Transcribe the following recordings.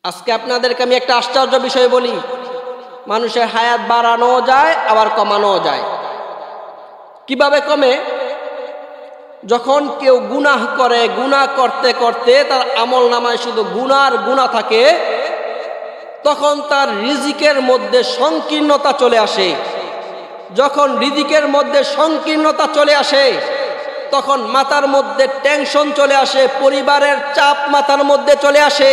আজকে আপনাদেরকে আমি একটা আশ্চর্য বিষয় বলি, মানুষের হায়াত বাড়ানো যায় আবার কমানো যায়। কিভাবে কমে? যখন কেউ গুনাহ করে, গুনাহ করতে করতে তার আমল নামায় শুধু গুনার গুনাহ থাকে, তখন তার রিজিকের মধ্যে সংকীর্ণতা চলে আসে। যখন রিজিকের মধ্যে সংকীর্ণতা চলে আসে, তখন মাথার মধ্যে টেনশন চলে আসে, পরিবারের চাপ মাথার মধ্যে চলে আসে।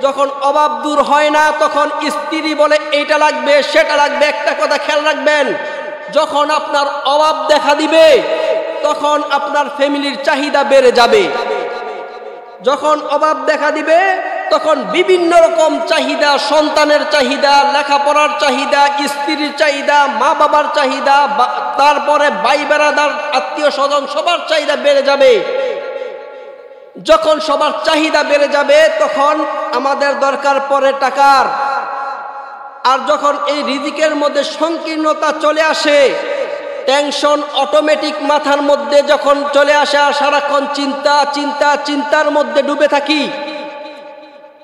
যখন অভাব দূর হয় না, তখন স্ত্রী বলে এইটা লাগবে সেটা লাগবে। একটা কথা খেয়াল রাখবেন, যখন আপনার অভাব দেখা দিবে তখন আপনার ফ্যামিলির চাহিদা বেড়ে যাবে। যখন অভাব দেখা দিবে তখন বিভিন্ন রকম চাহিদা, সন্তানের চাহিদা, লেখাপড়ার চাহিদা, স্ত্রীর চাহিদা, মা বাবার চাহিদা, তারপরে ভাই বেরাদার, আত্মীয় স্বজন, সবার চাহিদা বেড়ে যাবে। যখন সবার চাহিদা বেড়ে যাবে তখন আমাদের দরকার পড়ে টাকার। আর যখন এই রিজিকের মধ্যে সংকীর্ণতা চলে আসে, টেনশন অটোমেটিক মাথার মধ্যে যখন চলে আসে, আর সারাক্ষণ চিন্তার মধ্যে ডুবে থাকি,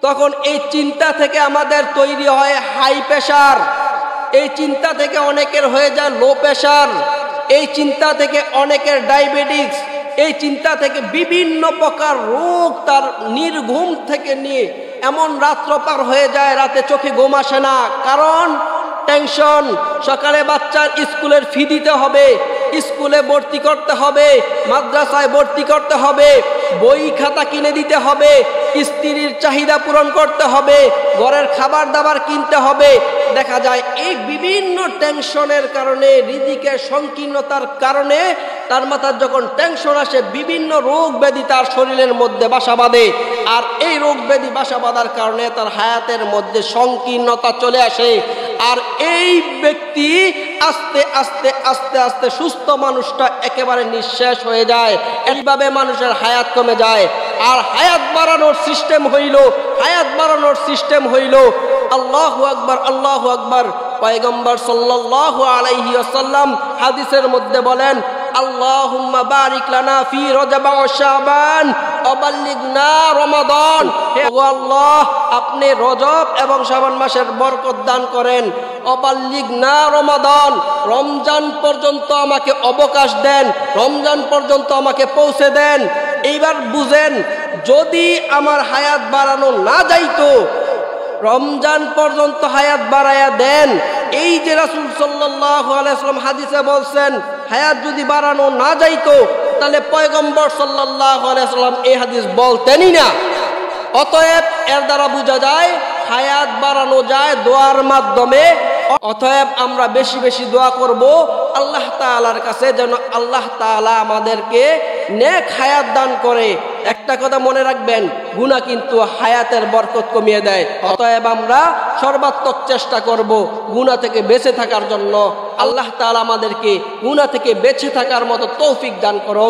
তখন এই চিন্তা থেকে আমাদের তৈরি হয় হাই প্রেশার। এই চিন্তা থেকে অনেকের হয়ে যায় লো প্রেশার। এই চিন্তা থেকে অনেকের ডায়াবেটিস। এই চিন্তা থেকে বিভিন্ন প্রকার রোগ, তার নির্ঘুম থেকে নিয়ে এমন রাত্র পার হয়ে যায়, রাতে চোখে ঘুম আসে না। কারণ টেনশন। সকালে বাচ্চার স্কুলের ফি দিতে হবে, স্কুলে ভর্তি করতে হবে, মাদ্রাসায় ভর্তি করতে হবে, বই খাতা কিনে দিতে হবে, স্ত্রীর চাহিদা পূরণ করতে হবে, ঘরের খাবার দাবার কিনতে হবে। দেখা যায় এই বিভিন্ন টেনশনের কারণে, রিজিকের সংকীর্ণতার কারণে তার মাথার যখন টেনশন আসে, বিভিন্ন রোগ ব্যাধি তার শরীরের মধ্যে বাসা বাঁধে। আর এই রোগ ব্যাধি বাসা বাঁধার কারণে তার হায়াতের মধ্যে সংকীর্ণতা চলে আসে। আর এই ব্যক্তি আস্তে আস্তে আস্তে আস্তে সুস্থ মানুষটা একেবারে নিঃশেষ হয়ে যায়। এইভাবে মানুষের হায়াত কমে যায়। আর হায়াত বাড়ানোর সিস্টেম হইল আল্লাহু আকবার, আল্লাহু আকবার। পয়গম্বর সাল্লাল্লাহু আলাইহি ওয়াসাল্লাম হাদিসের মধ্যে বলেন, আল্লাহুম্মা বারিক লানা ফি রজব ওয়া শাবান ওয়া বাল্লিগনা রমাদান। হে আল্লাহ, আপনি রজব এবং শাবান মাসের বরকত দান করেন। ওয়া বাল্লিগনা রমাদান, রমজান পর্যন্ত আমাকে অবকাশ দেন, রমজান পর্যন্ত আমাকে পৌঁছে দেন। এইবার বুঝেন, যদি আমার হায়াত বাড়ানো না যাইতো, রমজান পর্যন্ত হায়াত বাড়ায়া দেন। এই যে রাসূল সাল্লাল্লাহু আলাইহি ওয়াসাল্লাম হাদিসে বলছেন, হায়াত যদি বাড়ানো না যাইতো, তাহলে পয়গম্বর সাল্লাল্লাহু আলাইহি ওয়াসাল্লাম এই হাদিস বলতেনই না। অতএব এর দ্বারা বোঝা যায় হায়াত বাড়ানো যায় দোয়ার মাধ্যমে। অতএব আমরা বেশি বেশি দোয়া করব আল্লাহ তাআলার কাছে, যেন আল্লাহ তাআলা আমাদেরকে নেক হায়াত দান করে। একটা কথা মনে রাখবেন, গুনাহ কিন্তু হায়াতের বরকত কমিয়ে দেয়। অতএব আমরা সর্বাত্মক চেষ্টা করব গুনাহ থেকে বেঁচে থাকার জন্য। আল্লাহ তাআলা আমাদেরকে গুনাহ থেকে বেঁচে থাকার মতো তৌফিক দান করুন।